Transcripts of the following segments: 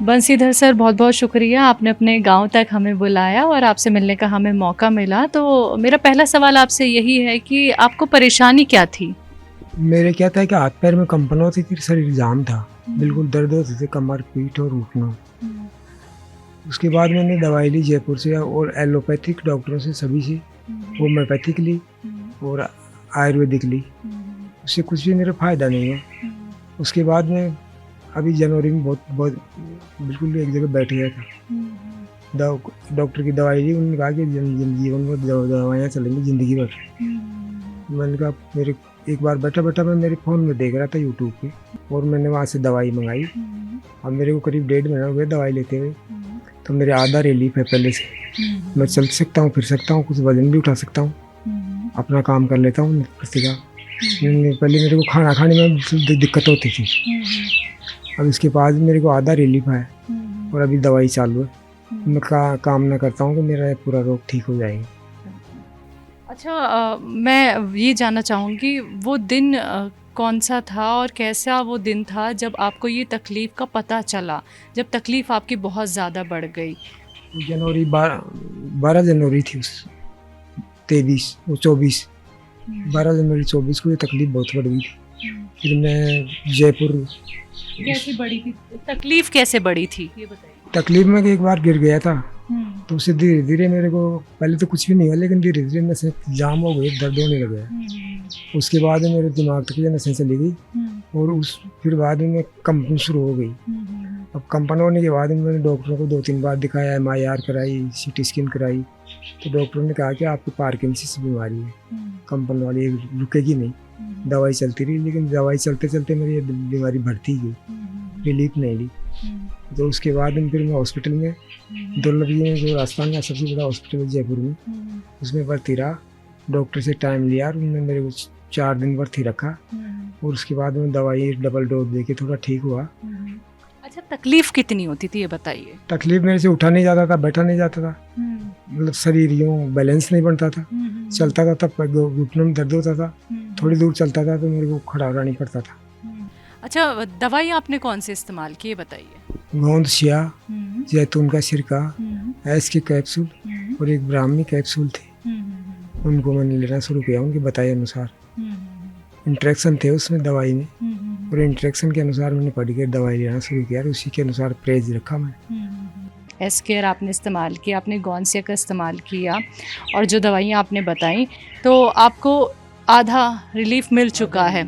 Bansidhar sir, बहुत बहुत शुक्रिया, आपने अपने गांव तक हमें बुलाया और आपसे मिलने का हमें मौका मिला। तो मेरा पहला सवाल आपसे यही है कि आपको परेशानी क्या थी? मेरे क्या था कि हाथ पैर में कंपन होती थी, शरीर जाम था, बिल्कुल दर्द होते थे कमर पीठ और घुटनों। उसके बाद मैंने दवाई ली जयपुर से और एलोपैथिक डॉक्टरों से, सभी से, होम्योपैथिक ली और आयुर्वेदिक ली। उससे कुछ भी मेरा फ़ायदा नहीं हुआ। उसके बाद में अभी जनवरी में बहुत बहुत बिल्कुल एक जगह बैठ गया था। डॉक्टर की दवाई ली, उन्होंने कहा कि जीवन में दवाइयाँ चलेंगी ज़िंदगी भर। मैंने कहा मेरे एक बार बैठा बैठा मैं मेरे फ़ोन में देख रहा था यूट्यूब पे, और मैंने वहाँ से दवाई मंगाई। अब मेरे को करीब 1.5 महीना हो गया दवाई लेते हुए। तो मेरे आधा रिलीफ है पहले से। मैं चल सकता हूँ, फिर सकता हूँ, कुछ वजन भी उठा सकता हूँ, अपना काम कर लेता हूँ नृत्य का। पहले मेरे को खाना खाने में दिक्कत होती थी, अब इसके बाद मेरे को आधा रिलीफ है और अभी दवाई चालू है। मैं कामना करता हूँ कि मेरा पूरा रोग ठीक हो जाएगा। अच्छा, मैं ये जानना चाहूँगी वो दिन कौन सा था और कैसा वो दिन था जब आपको ये तकलीफ़ का पता चला, जब तकलीफ़ आपकी बहुत ज़्यादा बढ़ गई? जनवरी 12 जनवरी थी, उस 23 वो 24 12 जनवरी 24 को ये तकलीफ बहुत बढ़ गई थी। फिर मैं जयपुर। कैसे बढ़ी थी तकलीफ़, कैसे बढ़ी थी ये बताइए? तकलीफ में कि एक बार गिर गया था, तो उससे धीरे धीरे मेरे को, पहले तो कुछ भी नहीं हुआ, लेकिन धीरे धीरे नसें जाम हो गई, दर्द होने लग गया। उसके बाद में मेरे दिमाग तक ये नसें चली गई और उस फिर बाद में कंपन शुरू हो गई। अब कंपन होने के बाद मैंने डॉक्टरों को 2-3 बार दिखाया, MRI कराई, CT स्कैन कराई, तो डॉक्टरों ने कहा कि आपको पार्किंसंस बीमारी है, कंपन वाली, रुकेगी नहीं। दवाई चलती रही, लेकिन दवाई चलते चलते मेरी ये बीमारी बढ़ती गई, रिलीफ नहीं ली। तो उसके बाद फिर मैं हॉस्पिटल में, दुर्लभ में, जो राजस्थान का सबसे बड़ा हॉस्पिटल है जयपुर में, उसमें भर्ती रहा। डॉक्टर से टाइम लिया और उन्होंने मेरे को 4 दिन भर्ती रखा और उसके बाद में दवाई डबल डोज दे के थोड़ा ठीक हुआ। अच्छा, तकलीफ़ कितनी होती थी ये बताइए? तकलीफ मेरे से उठा नहीं जाता था, बैठा नहीं जाता था, मतलब शरीर यूँ बैलेंस नहीं बनता था। चलता था तब घुटनों में दर्द होता था, थोड़ी दूर चलता था तो मेरे को खड़ा होना नहीं पड़ता था। अच्छा, दवाई आपने कौन सी इस्तेमाल की ये बताइए? गोंद सिया, जैतून का सिरका, ऐस के कैप्सूल और एक ब्राह्मी कैप्सूल थे, उनको मैंने लेना शुरू किया उनके बताए अनुसार। इंट्रैक्शन थे उसमें दवाई में, और इंट्रैक्शन के अनुसार मैंने पढ़ के दवाई लेना शुरू किया और उसी के अनुसार परहेज रखा मैं। एस केयर आपने इस्तेमाल किया, आपने गॉन्सिया का इस्तेमाल किया और जो दवाइयाँ आपने बताई, तो आपको आधा रिलीफ मिल चुका है।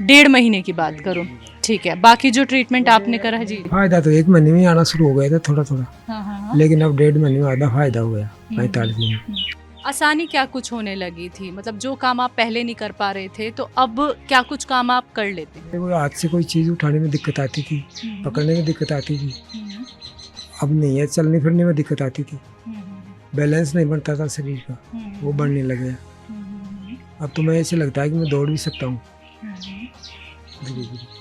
1.5 महीने की बात करूँ, ठीक है। बाकी जो ट्रीटमेंट आपने करा है जी? फायदा तो 1 महीने में आना शुरू हो गया था थोड़ा थोड़ा, हाँ। लेकिन अब 1.5 महीने में आधा फायदा हो गया, 45 दिन में। आसानी क्या कुछ होने लगी थी? मतलब जो काम आप पहले नहीं कर पा रहे थे, तो अब क्या कुछ काम आप कर लेते हैं? मेरे को हाथ से कोई चीज़ उठाने में दिक्कत आती थी, पकड़ने में दिक्कत आती थी, अब नहीं है। चलने फिरने में दिक्कत आती थी, बैलेंस नहीं बनता था शरीर का, वो बढ़ने लग गया। अब तो मैं ऐसे लगता है कि मैं दौड़ भी सकता हूँ धीरे धीरे।